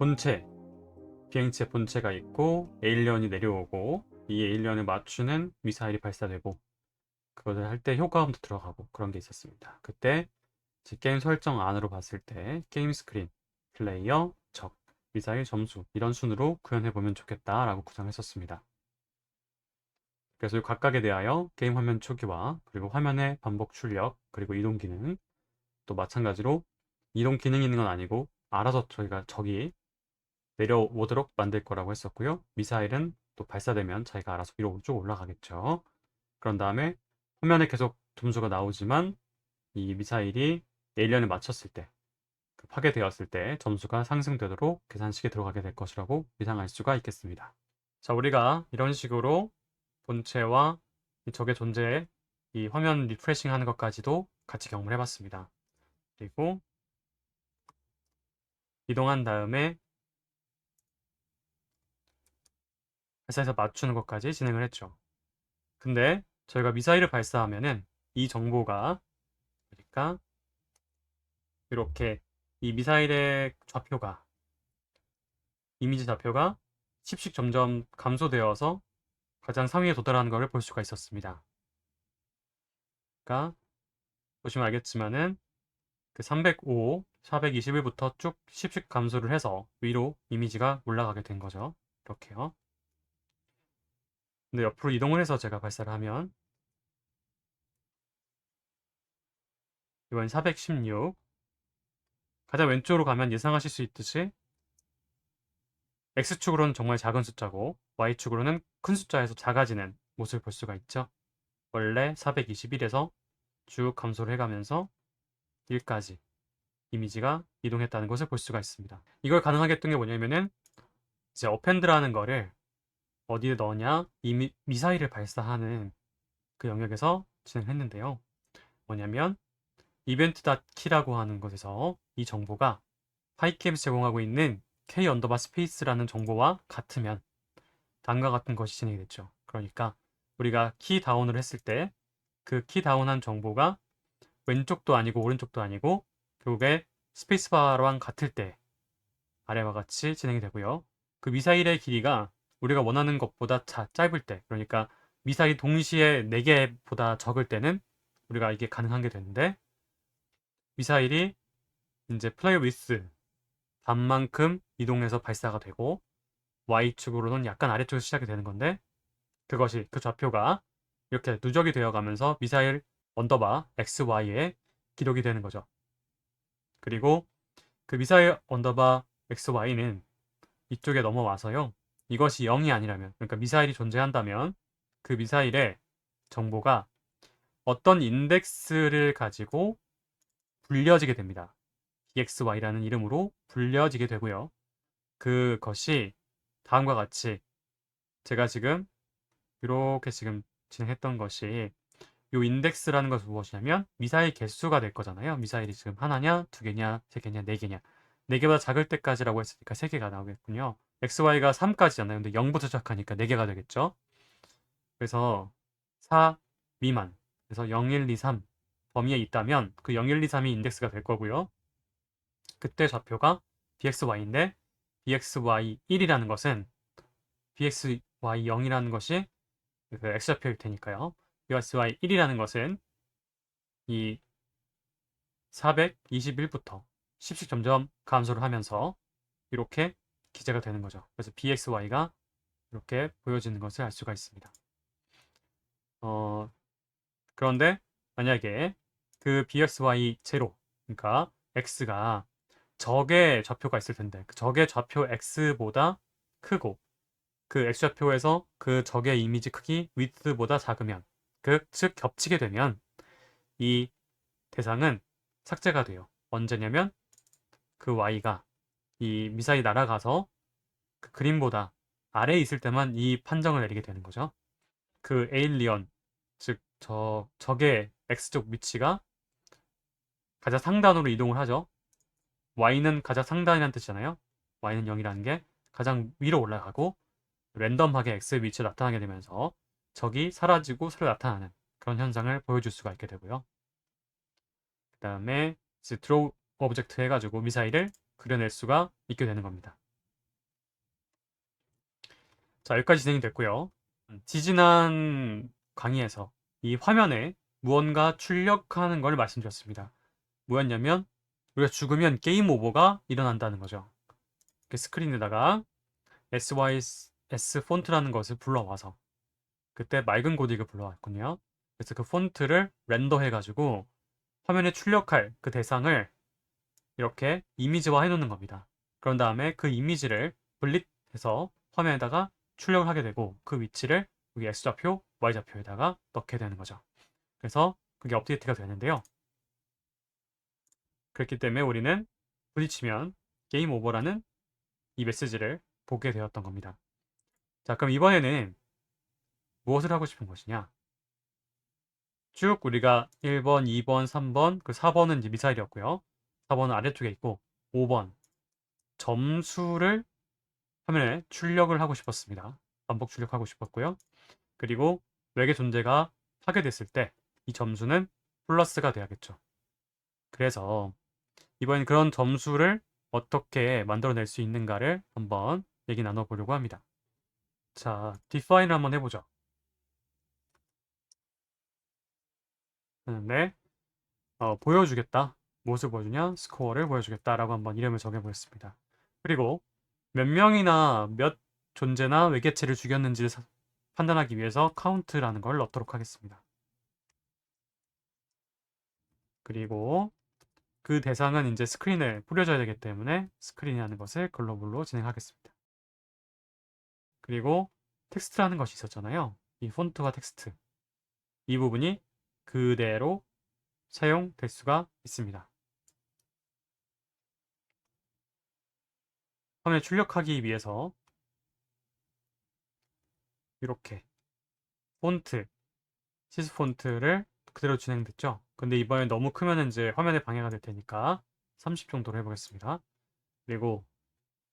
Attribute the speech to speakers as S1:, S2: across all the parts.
S1: 본체, 비행체 본체가 있고 에일리언이 내려오고 이 에일리언을 맞추는 미사일이 발사되고 그것을 할 때 효과음도 들어가고 그런 게 있었습니다. 그때 제 게임 설정 안으로 봤을 때 게임 스크린, 플레이어, 적, 미사일 점수 이런 순으로 구현해보면 좋겠다라고 구상했었습니다. 그래서 이 각각에 대하여 게임 화면 초기화, 그리고 화면의 반복 출력, 그리고 이동 기능, 또 마찬가지로 이동 기능이 있는 건 아니고 알아서 저희가 적이 내려오도록 만들 거라고 했었고요. 미사일은 또 발사되면 자기가 알아서 위로 쭉 올라가겠죠. 그런 다음에 화면에 계속 점수가 나오지만 이 미사일이 에일리언에 맞췄을 때, 파괴되었을 때 점수가 상승되도록 계산식에 들어가게 될 것이라고 예상할 수가 있겠습니다. 자, 우리가 이런 식으로 본체와 이 적의 존재에 이 화면 리프레싱 하는 것까지도 같이 경험을 해봤습니다. 그리고 이동한 다음에 발사해서 맞추는 것까지 진행을 했죠. 근데 저희가 미사일을 발사하면은 이 정보가, 그러니까 이렇게 이 미사일의 좌표가, 이미지 좌표가 10씩 점점 감소되어서 가장 상위에 도달하는 것을 볼 수가 있었습니다. 그러니까 보시면 알겠지만은 그 305, 421부터 쭉 10씩 감소를 해서 위로 이미지가 올라가게 된 거죠. 이렇게요. 근데 옆으로 이동을 해서 제가 발사를 하면 이번 416, 가장 왼쪽으로 가면 예상하실 수 있듯이 X축으로는 정말 작은 숫자고 Y축으로는 큰 숫자에서 작아지는 모습을 볼 수가 있죠. 원래 421에서 쭉 감소를 해가면서 1까지 이미지가 이동했다는 것을 볼 수가 있습니다. 이걸 가능하게 했던 게 뭐냐면은 이제 어펜드라는 거를 어디에 넣냐, 미사일을 발사하는 그 영역에서 진행했는데요. 뭐냐면 이벤트.키라고 하는 곳에서 이 정보가 파이캠에서 제공하고 있는 k 언더바 스페이스라는 정보와 같으면 다음과 같은 것이 진행이 됐죠. 그러니까 우리가 키 다운을 했을 때 그 키 다운한 정보가 왼쪽도 아니고 오른쪽도 아니고 결국에 스페이스바랑 같을 때 아래와 같이 진행이 되고요. 그 미사일의 길이가 우리가 원하는 것보다 짧을 때, 그러니까 미사일 동시에 4개보다 적을 때는 우리가 이게 가능한 게 되는데, 미사일이 이제 플라이 위스 반만큼 이동해서 발사가 되고 Y축으로는 약간 아래쪽에서 시작이 되는 건데, 그것이 그 좌표가 이렇게 누적이 되어 가면서 미사일 언더바 XY에 기록이 되는 거죠. 그리고 그 미사일 언더바 XY는 이쪽에 넘어와서요. 이것이 0이 아니라면, 그러니까 미사일이 존재한다면 그 미사일의 정보가 어떤 인덱스를 가지고 불려지게 됩니다. BXY라는 이름으로 불려지게 되고요. 그것이 다음과 같이 제가 지금 이렇게 지금 진행했던 것이 이 인덱스라는 것은 무엇이냐면 미사일 개수가 될 거잖아요. 미사일이 지금 하나냐, 두 개냐, 세 개냐, 네 개냐. 네 개보다 작을 때까지라고 했으니까 세 개가 나오겠군요. XY가 3까지잖아요. 근데 0부터 시작하니까 4개가 되겠죠. 그래서 4 미만. 그래서 0, 1, 2, 3 범위에 있다면 그 0, 1, 2, 3이 인덱스가 될 거고요. 그때 좌표가 BXY인데 BXY1이라는 것은 BXY0이라는 것이 그 X좌표일 테니까요. BXY1이라는 것은 이 421부터 10씩 점점 감소를 하면서 이렇게 기재가 되는 거죠. 그래서 BXY가 이렇게 보여지는 것을 알 수가 있습니다. 그런데 만약에 그 BXY0, 그러니까 X가 적의 좌표가 있을 텐데 그 적의 좌표 X보다 크고 그 X좌표에서 그 적의 이미지 크기 width보다 작으면, 즉 겹치게 되면 이 대상은 삭제가 돼요. 언제냐면 그 Y가 이 미사일이 날아가서 그 그림보다 아래에 있을 때만 이 판정을 내리게 되는 거죠. 그 에일리언, 즉 적의 X쪽 위치가 가장 상단으로 이동을 하죠. Y는 가장 상단이라는 뜻이잖아요. Y는 0이라는 게 가장 위로 올라가고 랜덤하게 X의 위치에 나타나게 되면서 적이 사라지고 새로 나타나는 그런 현상을 보여줄 수가 있게 되고요. 그 다음에 드로우 오브젝트 해가지고 미사일을 그려낼 수가 있게 되는 겁니다. 자, 여기까지 진행이 됐고요. 지지난 강의에서 이 화면에 무언가 출력하는 걸 말씀드렸습니다. 뭐였냐면 우리가 죽으면 게임 오버가 일어난다는 거죠. 스크린에다가 SYS 폰트라는 것을 불러와서 그때 맑은 고딕을 불러왔군요. 그래서 그 폰트를 렌더해가지고 화면에 출력할 그 대상을 이렇게 이미지화 해놓는 겁니다. 그런 다음에 그 이미지를 분릿해서 화면에다가 출력을 하게 되고 그 위치를 여기 X좌표, Y좌표에다가 넣게 되는 거죠. 그래서 그게 업데이트가 되는데요. 그렇기 때문에 우리는 부딪히면 게임 오버라는 이 메시지를 보게 되었던 겁니다. 자, 그럼 이번에는 무엇을 하고 싶은 것이냐? 쭉 우리가 1번, 2번, 3번, 그 4번은 이제 미사일이었고요. 4번은 아래쪽에 있고 5번 점수를 화면에 출력을 하고 싶었습니다. 반복 출력하고 싶었고요. 그리고 외계 존재가 파괴됐을 때 이 점수는 플러스가 돼야겠죠. 그래서 이번엔 그런 점수를 어떻게 만들어낼 수 있는가를 한번 얘기 나눠보려고 합니다. 자, define을 한번 해보죠. 네, 보여주겠다. 무엇을 보여주냐? 스코어를 보여주겠다라고 한번 이름을 정해보겠습니다. 그리고 몇 명이나 몇 존재나 외계체를 죽였는지를 판단하기 위해서 카운트라는 걸 넣도록 하겠습니다. 그리고 그 대상은 이제 스크린에 뿌려져야 되기 때문에 스크린이라는 것을 글로벌로 진행하겠습니다. 그리고 텍스트라는 것이 있었잖아요. 이 폰트와 텍스트. 이 부분이 그대로 사용될 수가 있습니다. 화면에 출력하기 위해서 이렇게 폰트, 시스 폰트를 그대로 진행됐죠. 근데 이번에 너무 크면 이제 화면에 방해가 될 테니까 30 정도로 해보겠습니다. 그리고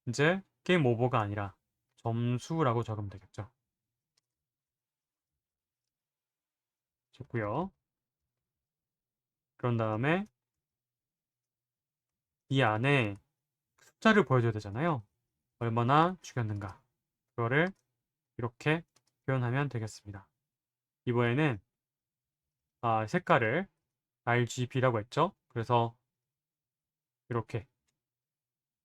S1: 이제 게임 오버가 아니라 점수라고 적으면 되겠죠. 좋고요. 그런 다음에 이 안에 숫자를 보여줘야 되잖아요. 얼마나 죽였는가. 그거를 이렇게 표현하면 되겠습니다. 이번에는 색깔을 RGB라고 했죠. 그래서 이렇게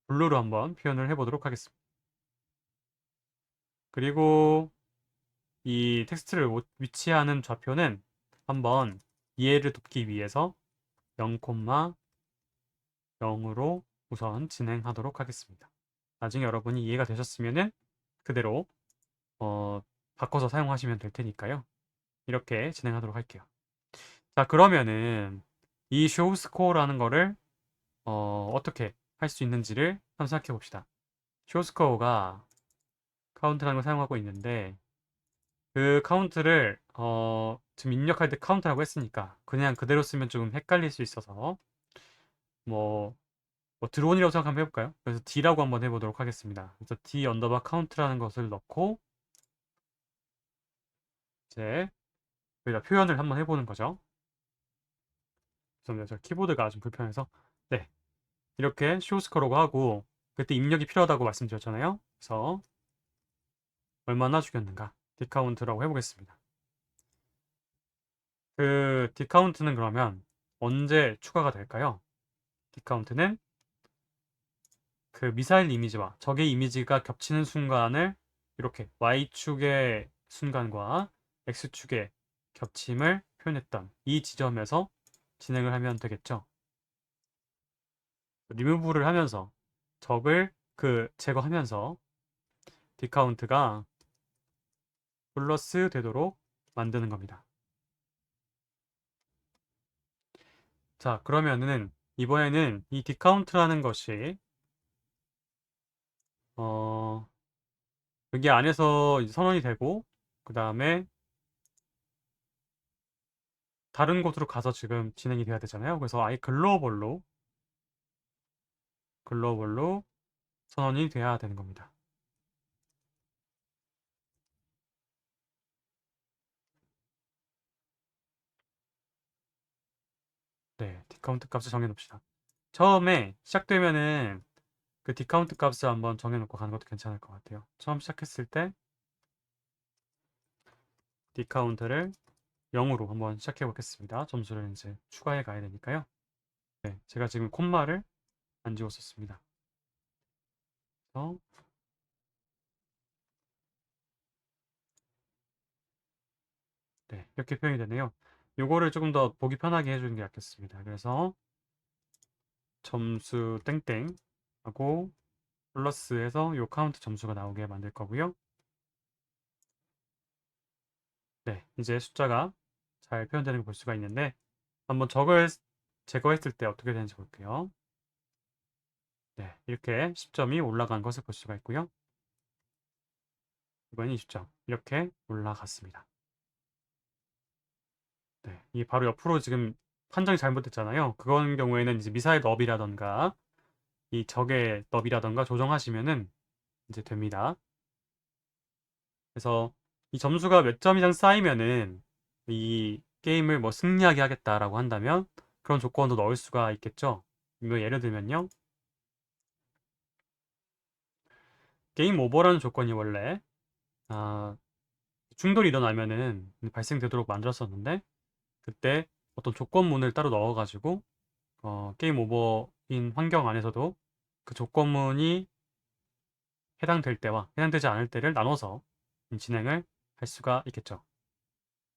S1: 블루로 한번 표현을 해보도록 하겠습니다. 그리고 이 텍스트를 위치하는 좌표는 한번 이해를 돕기 위해서 0,0으로 우선 진행하도록 하겠습니다. 나중에 여러분이 이해가 되셨으면 그대로 바꿔서 사용하시면 될 테니까요. 이렇게 진행하도록 할게요. 자, 그러면은 이 show score라는 거를 어떻게 할 수 있는지를 한번 생각해 봅시다. show score가 카운트라는 걸 사용하고 있는데 그 카운트를 지금 입력할 때 카운트라고 했으니까 그냥 그대로 쓰면 조금 헷갈릴 수 있어서 뭐, 드론이라고 생각 한번 해볼까요? 그래서 D라고 한번 해보도록 하겠습니다. 그래서 D 언더바 카운트라는 것을 넣고 이제 여기다 표현을 한번 해보는 거죠. 죄송합니다. 저 키보드가 좀 불편해서 네, 이렇게 쇼스코라고 하고 그때 입력이 필요하다고 말씀드렸잖아요. 그래서 얼마나 죽였는가 디카운트라고 해보겠습니다. 그 디카운트는 그러면 언제 추가가 될까요? 디카운트는 그 미사일 이미지와 적의 이미지가 겹치는 순간을 이렇게 Y축의 순간과 X축의 겹침을 표현했던 이 지점에서 진행을 하면 되겠죠. 리무브를 하면서 적을 제거하면서 디카운트가 플러스 되도록 만드는 겁니다. 자, 그러면은 이번에는 이 디카운트라는 것이 어, 여기 안에서 이제 선언이 되고 그 다음에 다른 곳으로 가서 지금 진행이 돼야 되잖아요. 그래서 아예 글로벌로 선언이 돼야 되는 겁니다. 네, 디카운트 값을 정해놓읍시다. 처음에 시작되면은 그 디카운트 값을 한번 정해놓고 가는 것도 괜찮을 것 같아요. 처음 시작했을 때 D카운트를 0으로 한번 시작해 보겠습니다. 점수를 이제 추가해 가야 되니까요. 네, 제가 지금 콤마를 안 지웠었습니다. 그래서 네, 이렇게 표현이 되네요. 요거를 조금 더 보기 편하게 해주는 게 낫겠습니다. 그래서 점수 땡땡 하고 플러스해서 요 카운트 점수가 나오게 만들 거고요. 네, 이제 숫자가 잘 표현되는 걸 볼 수가 있는데 한번 적을 제거했을 때 어떻게 되는지 볼게요. 네, 이렇게 10점이 올라간 것을 볼 수가 있고요. 이번엔 20점 이렇게 올라갔습니다. 네, 이게 바로 옆으로 지금 판정이 잘못됐잖아요. 그런 경우에는 이제 미사일 너비라던가 이 적의 너비라던가 조정하시면은 이제 됩니다. 그래서 이 점수가 몇 점 이상 쌓이면은 이 게임을 뭐 승리하게 하겠다라고 한다면 그런 조건도 넣을 수가 있겠죠. 이거 예를 들면요. 게임 오버라는 조건이 원래 아, 충돌이 일어나면은 발생되도록 만들었었는데 그때 어떤 조건문을 따로 넣어가지고 게임 오버인 환경 안에서도 그 조건문이 해당될 때와 해당되지 않을 때를 나눠서 진행을 할 수가 있겠죠.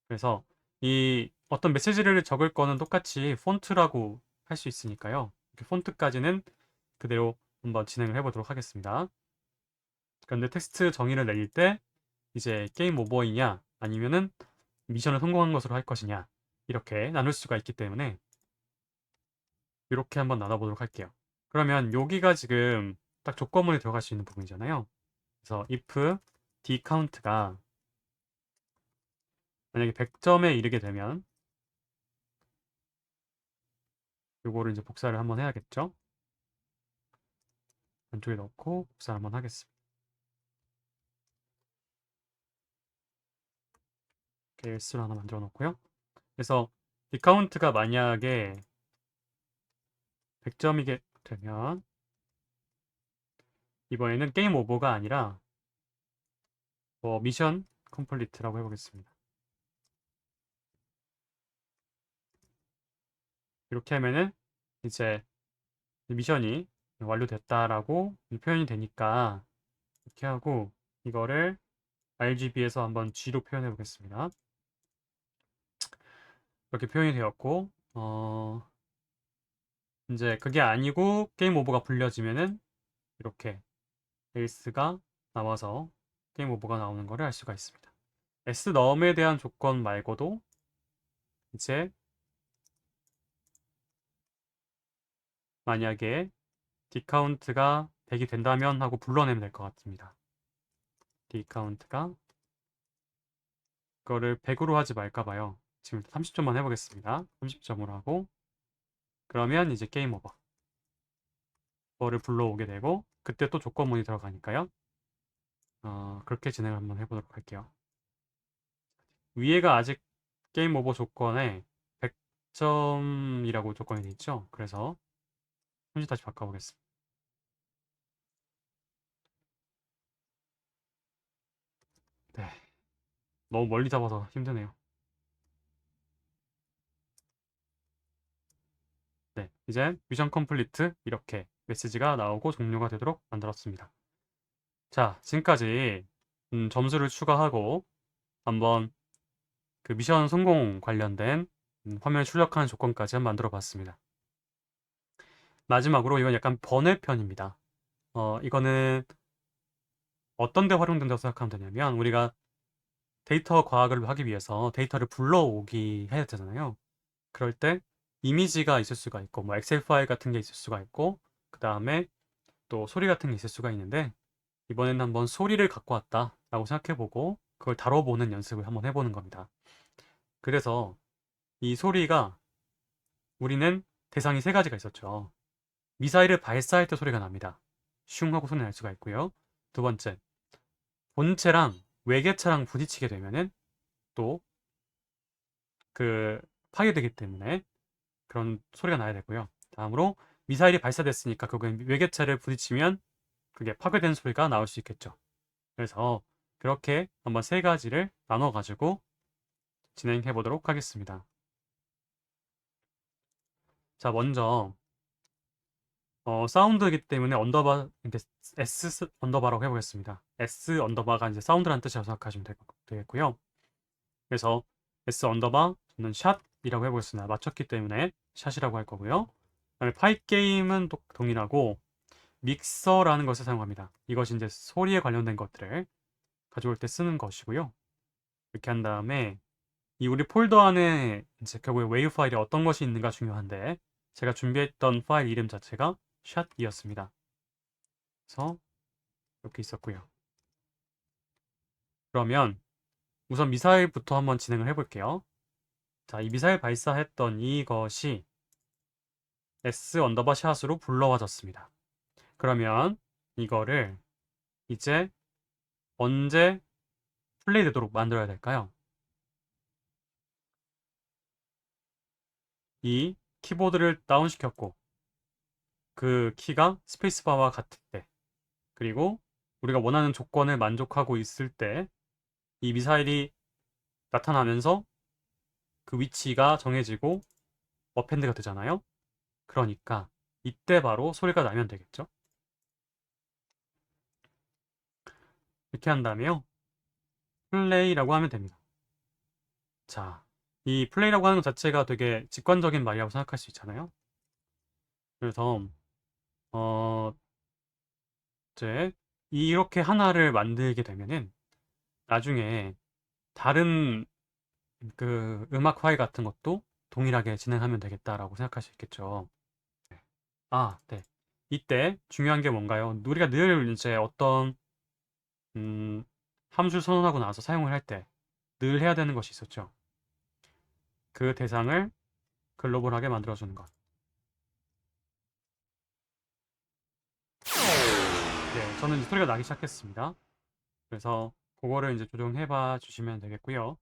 S1: 그래서 이 어떤 메시지를 적을 거는 똑같이 폰트라고 할 수 있으니까요. 폰트까지는 그대로 한번 진행을 해보도록 하겠습니다. 그런데 텍스트 정의를 내릴 때 이제 게임 오버이냐 아니면은 미션을 성공한 것으로 할 것이냐 이렇게 나눌 수가 있기 때문에 이렇게 한번 나눠보도록 할게요. 그러면 여기가 지금 딱 조건문에 들어갈 수 있는 부분이잖아요. 그래서 if dcount가 만약에 100점에 이르게 되면 요거를 이제 복사를 한번 해야겠죠. 안쪽에 넣고 복사 한번 하겠습니다. 이렇게 S로 하나 만들어 놓고요. 그래서 dcount가 만약에 100점이게 되면 이번에는 게임 오버가 아니라 미션 컴플리트라고 해보겠습니다. 이렇게 하면은 이제 미션이 완료됐다라고 표현이 되니까 이렇게 하고 이거를 RGB에서 한번 G로 표현해 보겠습니다. 이렇게 표현이 되었고 이제 그게 아니고 게임 오버가 불려지면은 이렇게 에이스가 나와서 게임 오버가 나오는 것을 알 수가 있습니다. S 넘에 대한 조건 말고도 이제 만약에 dcount가 100이 된다면 하고 불러내면 될 것 같습니다. dcount가 그거를 100으로 하지 말까 봐요. 지금 30점만 해보겠습니다. 30점으로 하고 그러면 이제 게임 오버 그거를 불러오게 되고 그때 또 조건문이 들어가니까요. 그렇게 진행을 한번 해보도록 할게요. 위에가 아직 게임 오버 조건에 100점이라고 조건이 돼 있죠. 그래서 현실 다시 바꿔보겠습니다. 네, 너무 멀리 잡아서 힘드네요. 네, 이제 미션 컴플리트 이렇게 메시지가 나오고 종료가 되도록 만들었습니다. 자, 지금까지 점수를 추가하고 한번 그 미션 성공 관련된 화면을 출력하는 조건까지 한번 만들어 봤습니다. 마지막으로 이건 약간 번외편입니다. 이거는 어떤 데 활용된다고 생각하면 되냐면 우리가 데이터 과학을 하기 위해서 데이터를 불러오기 해야 되잖아요. 그럴 때 이미지가 있을 수가 있고 뭐 엑셀 파일 같은 게 있을 수가 있고 그 다음에 또 소리 같은 게 있을 수가 있는데 이번에는 한번 소리를 갖고 왔다라고 생각해보고 그걸 다뤄보는 연습을 한번 해보는 겁니다. 그래서 이 소리가 우리는 대상이 세 가지가 있었죠. 미사일을 발사할 때 소리가 납니다. 슝 하고 소리 날 수가 있고요. 두 번째, 본체랑 외계차랑 부딪히게 되면은 또 그 파괴되기 때문에 그런 소리가 나야 되고요. 다음으로 미사일이 발사됐으니까 그게 외계차를 부딪히면 그게 파괴된 소리가 나올 수 있겠죠. 그래서 그렇게 한번 세 가지를 나눠 가지고 진행해 보도록 하겠습니다. 자, 먼저 사운드이기 때문에 언더바 이렇게 S 언더바라고 해보겠습니다. S 언더바가 이제 사운드라는 뜻이라고 생각하시면 되겠고요. 그래서 S 언더바 저는 샷이라고 해보겠습니다. 맞췄기 때문에 샷이라고 할 거고요. 그다음에 파이 게임은 동일하고 믹서라는 것을 사용합니다. 이것이 이제 소리에 관련된 것들을 가져올 때 쓰는 것이고요. 이렇게 한 다음에 이 우리 폴더 안에 이제 결국에 웨이브 파일이 어떤 것이 있는가 중요한데 제가 준비했던 파일 이름 자체가 샷이었습니다. 그래서 이렇게 있었고요. 그러면 우선 미사일부터 한번 진행을 해볼게요. 자, 이 미사일 발사했던 이것이 S 언더바 샷으로 불러와졌습니다. 그러면 이거를 이제 언제 플레이 되도록 만들어야 될까요? 이 키보드를 다운시켰고 그 키가 스페이스바와 같을 때 그리고 우리가 원하는 조건을 만족하고 있을 때 이 미사일이 나타나면서 그 위치가 정해지고 업핸드가 되잖아요. 그러니까 이때 바로 소리가 나면 되겠죠. 이렇게 한 다음에요. 플레이라고 하면 됩니다. 자, 이 플레이라고 하는 것 자체가 되게 직관적인 말이라고 생각할 수 있잖아요. 그래서 어, 이제 이렇게 하나를 만들게 되면은 나중에 다른 그 음악 파일 같은 것도 동일하게 진행하면 되겠다라고 생각할 수 있겠죠. 아, 네. 이때 중요한 게 뭔가요? 우리가 늘 이제 어떤 음, 함수를 선언하고 나서 사용을 할 때 늘 해야 되는 것이 있었죠. 그 대상을 글로벌하게 만들어주는 것. 네, 저는 이제 소리가 나기 시작했습니다. 그래서 그거를 이제 조정해 봐 주시면 되겠고요.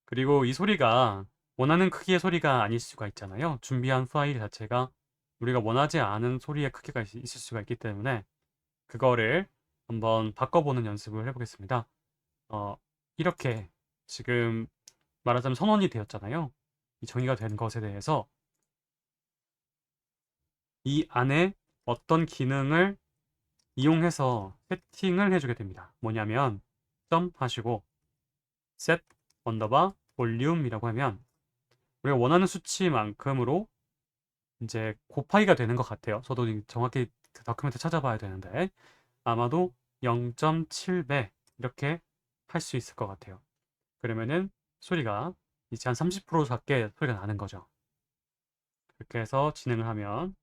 S1: 그리고 이 소리가 원하는 크기의 소리가 아닐 수가 있잖아요. 준비한 파일 자체가 우리가 원하지 않은 소리의 크기가 있을 수가 있기 때문에 그거를 한번 바꿔보는 연습을 해보겠습니다. 어, 이렇게 지금 말하자면 선언이 되었잖아요. 이 정의가 된 것에 대해서 이 안에 어떤 기능을 이용해서 세팅을 해주게 됩니다. 뭐냐면 점 하시고 set 언더바 볼륨이라고 하면 우리가 원하는 수치만큼으로 이제 곱하기가 되는 것 같아요. 저도 정확히 그 다큐멘트 찾아봐야 되는데 아마도 0.7배 이렇게 할 수 있을 것 같아요. 그러면은 소리가 이제 한 30% 작게 소리가 나는 거죠. 이렇게 해서 진행을 하면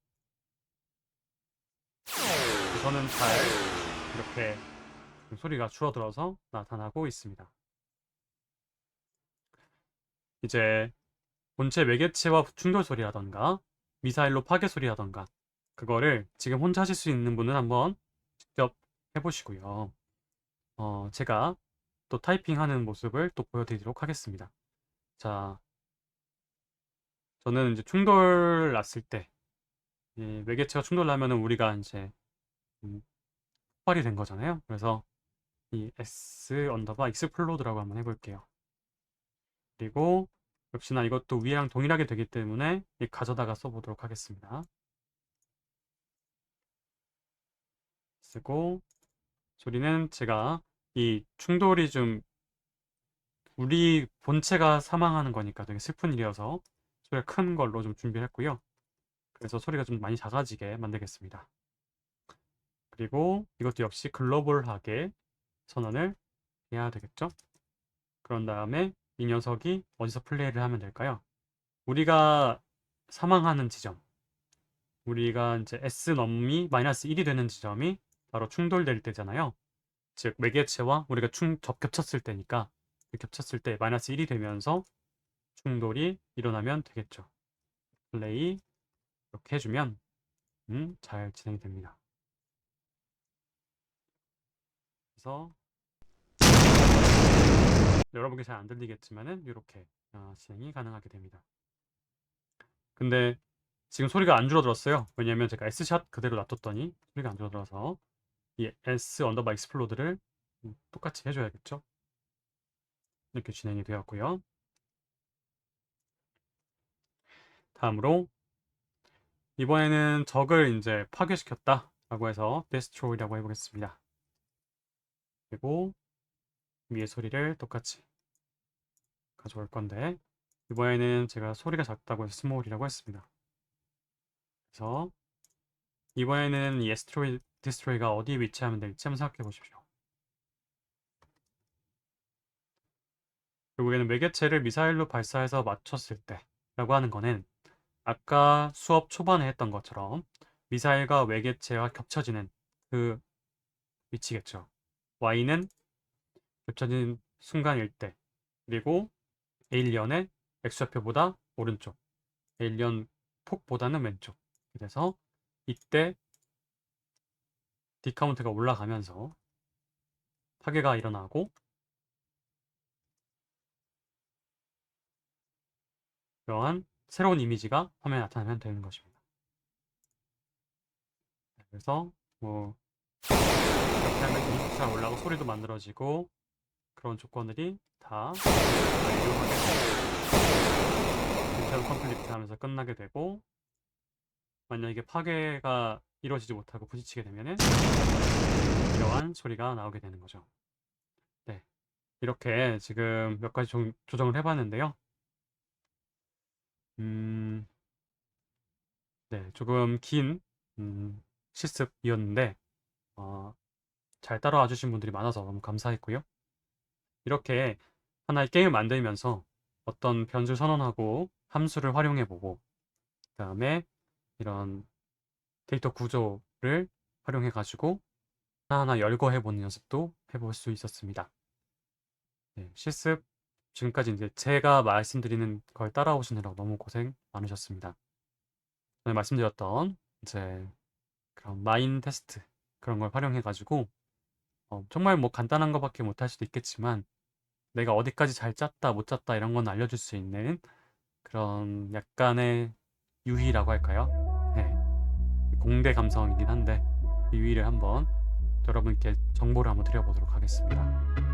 S1: 우선은 잘 이렇게 소리가 줄어들어서 나타나고 있습니다. 이제 본체 매개체와 충돌 소리라던가 미사일로 파괴 소리라던가 그거를 지금 혼자 하실 수 있는 분은 한번 직접 해보시고요. 제가 또 타이핑하는 모습을 또 보여드리도록 하겠습니다. 자, 저는 이제 충돌 났을 때 매개체가 충돌 나면은 우리가 이제 폭발이 된 거잖아요. 그래서 이 S 언더바 익스플로드라고 한번 해볼게요. 그리고 역시나 이것도 위에랑 동일하게 되기 때문에 가져다가 써보도록 하겠습니다. 쓰고 소리는 제가 이 충돌이 좀 우리 본체가 사망하는 거니까 되게 슬픈 일이어서 소리가 큰 걸로 좀 준비를 했고요. 그래서 소리가 좀 많이 작아지게 만들겠습니다. 그리고 이것도 역시 글로벌하게 선언을 해야 되겠죠. 그런 다음에 이 녀석이 어디서 플레이를 하면 될까요? 우리가 사망하는 지점, 우리가 이제 S 넘이 마이너스 1이 되는 지점이 바로 충돌될 때잖아요. 즉 매개체와 우리가 겹쳤을 때니까 겹쳤을 때 마이너스 1이 되면서 충돌이 일어나면 되겠죠. 플레이 이렇게 해주면 잘 진행이 됩니다. 그래서 여러분께 잘 안 들리겠지만은 이렇게 진행이 가능하게 됩니다. 근데 지금 소리가 안 줄어들었어요. 왜냐면 제가 S샷 그대로 놔뒀더니 소리가 안 줄어들어서 이 S 언더바 익스플로드를 똑같이 해줘야겠죠. 이렇게 진행이 되었고요. 다음으로 이번에는 적을 이제 파괴시켰다라고 해서 destroy라고 해보겠습니다. 그리고 위에 소리를 똑같이 가져올 건데 이번에는 제가 소리가 작다고 해서 small이라고 했습니다. 그래서 이번에는 이 destroy가 어디에 위치하면 될지 한번 생각해 보십시오. 결국에는 매개체를 미사일로 발사해서 맞췄을 때 라고 하는 거는 아까 수업 초반에 했던 것처럼 미사일과 외계체와 겹쳐지는 그 위치겠죠. Y는 겹쳐진 순간일 때, 그리고 에일리언의 X좌표보다 오른쪽, 에일리언 폭보다는 왼쪽. 그래서 이때 D카운트가 올라가면서 파괴가 일어나고 이러한 새로운 이미지가 화면에 나타나면 되는 것입니다. 그래서 뭐 이렇게 하면 이미지가 잘 올라가고 소리도 만들어지고 그런 조건들이 다 완료하게 되고 미션 컴플리트 하면서 끝나게 되고, 만약에 파괴가 이루어지지 못하고 부딪히게 되면은 이러한 소리가 나오게 되는 거죠. 네, 이렇게 지금 몇 가지 조정을 해봤는데요. 네, 조금 긴 실습이었는데 잘 따라와 주신 분들이 많아서 너무 감사했고요. 이렇게 하나의 게임을 만들면서 어떤 변수 선언하고 함수를 활용해보고, 그 다음에 이런 데이터 구조를 활용해가지고 하나하나 열거해보는 연습도 해볼 수 있었습니다. 네, 실습 지금까지 이제 제가 말씀드리는 걸 따라오시느라 너무 고생 많으셨습니다. 전에 말씀드렸던 이제 그런 마인 테스트 그런 걸 활용해가지고 정말 뭐 간단한 것밖에 못할 수도 있겠지만 내가 어디까지 잘 짰다 못 짰다 이런 건 알려줄 수 있는 그런 약간의 유희라고 할까요? 네, 공대 감성이긴 한데 이 유희를 한번 여러분께 정보를 한번 드려보도록 하겠습니다.